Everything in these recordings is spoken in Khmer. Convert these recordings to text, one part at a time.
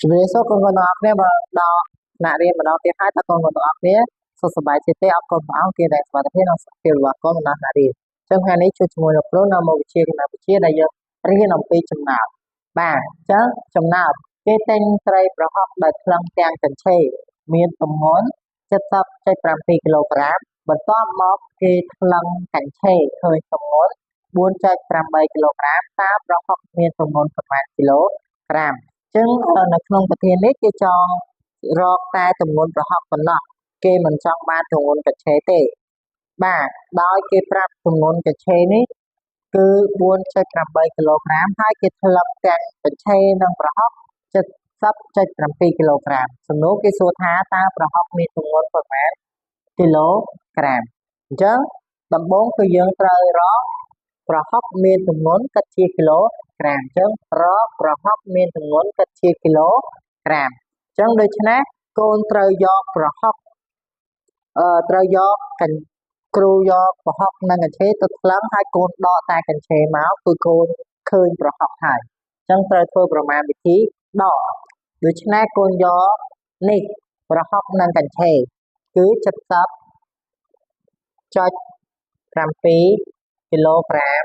ជំរាបសួរកូនៗទាំងអស់គ្នាមកដល់ថ្នាក់រៀនម្ដងទៀតហើយតើកូនៗទាំងអស់គ្នាសុខសប្បាយជាទេអរគុណព្រះអង្គគេដែលសុខភាពនិងសុខភាពរបស់កូនបណ្ដាថ្នាក់រៀនចឹងថ្ងៃនេះជួយជាមួយលោកគ្រូនៅមុខវិជ្ជាគណិតវិទ្យាដែលយើងរៀនអំពីចំណោទបាទចឹងចំណោទគេទិញត្រីប្រហុកដោយថ្លឹងទាំងកញ្ឆេរមានទម្ងន់ 70.7 គីឡូក្រាមបន្ទាប់មកគេថ្លឹងកញ្ឆេរឃើញទម្ងន់ 4.8 គីឡូក្រាមតើប្រហុកមានទម្ងន់ប៉ុន្មានគីឡូក្រាមចឹងនៅក្នុងប្រធាននេះគេចង់រកតែទម្ងន់ប្រហុកប៉ុណ្ណោះគេមិនចង់បានទម្ងន់កញ្ឆេរទេបាទដោយគេប្រាប់ទម្ងន់កញ្ឆេរនេះគឺ 4.8 គីឡូក្រាមហើយគេថ្លឹងទាំងកញ្ឆេរនិងប្រហុក 70.7 គីឡូក្រាមសំណួរគេសួរថាតើប្រហុកមានទម្ងន់ប៉ុន្មានគីឡូក្រាមអញ្ចឹងដំបូងគឺយើងត្រូវរកប្រហុកមានទម្ងន់គិតជាគីឡូក្រាមអញ្ចឹងរកប្រហុកមានទម្ងន់គិតជាគីឡូក្រាមអញ្ចឹងដូច្នេះកូនត្រូវយកប្រហុកត្រូវយកគ្រូយកប្រហុកនិងកញ្ឆេរទៅថ្លឹងហើយកូនដកតែកញ្ឆេរមកគឺកូនឃើញប្រហុកហើយអញ្ចឹងត្រូវធ្វើប្រមាណវិធីដកដូច្នេះកូនយកនេះប្រហុកនិងកញ្ឆេរគឺ 70.7 គីឡូក្រាម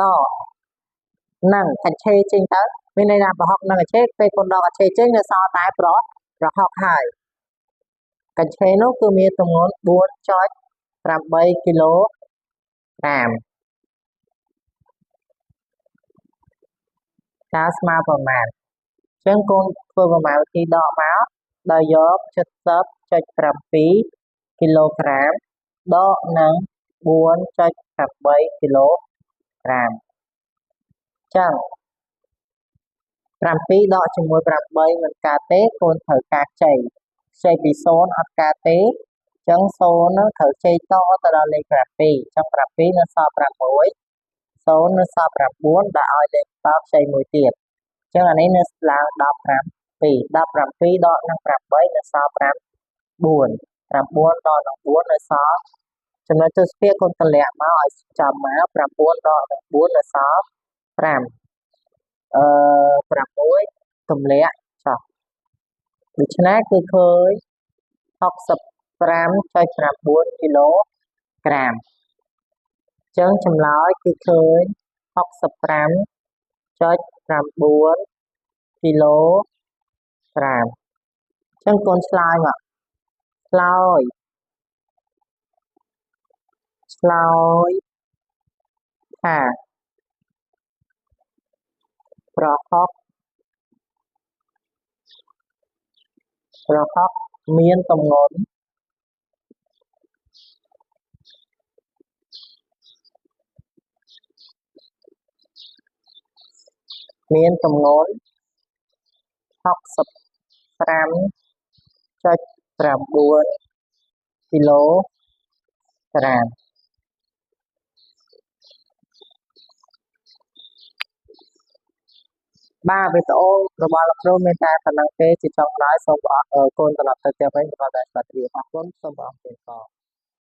ដកនឹងកញ្ឆេរចេញទៅមានន័យថាប្រហុកនិងកញ្ឆេរពេលកូនដកកញ្ឆេរចេញនៅសល់តែប្រហុកហើយកញ្ឆេរនោះគឺមានទម្ងន់ 4.8 គីឡូក្រាមតើស្មើប្រមាណអញ្ចឹងកូនធ្វើប្រមាណវិធីដកមកដោយយក 70.7 គីឡូក្រាមដកនឹង 4.8 គីឡូក្រាមចឹង7ដកជាមួយ8មិនកើតទេកូនត្រូវការខ្ចីពី0អត់កើតទេអញ្ចឹង0នឹងត្រូវខ្ចីតទៅដល់លេខ7អញ្ចឹង7នៅសល់6 0នៅសល់9ដែលឲ្យលេខតខ្ចីមួយទៀតអញ្ចឹងអានេះនៅឡើង17ដកនឹង8នៅសល់9 9ដកនឹង4នៅសល់ចំណុចទស្សភាគកូនតម្លាក់មកឲ្យចំមក9ដកនឹង4នៅសល់5 6ទម្លាក់ចុះដូច្នេះគឺឃើញ 65.9 គីឡូក្រាមអញ្ចឹងចម្លើយគឺឃើញ 65.9 គីឡូក្រាមអញ្ចឹងកូនឆ្លើយមកឆ្លើយថាប្រហុកមានទម្ងន់65.9 គីឡូក្រាមបាទវីដេអូរបស់លោកគ្រូមានតែប៉ុណ្្នឹងទេជាចុងក្រោយសូមអរគុណត្រឡប់ទៅផ្ទះវិញប្រកបដោយសុខភាពអរគុណសូមអរគុណ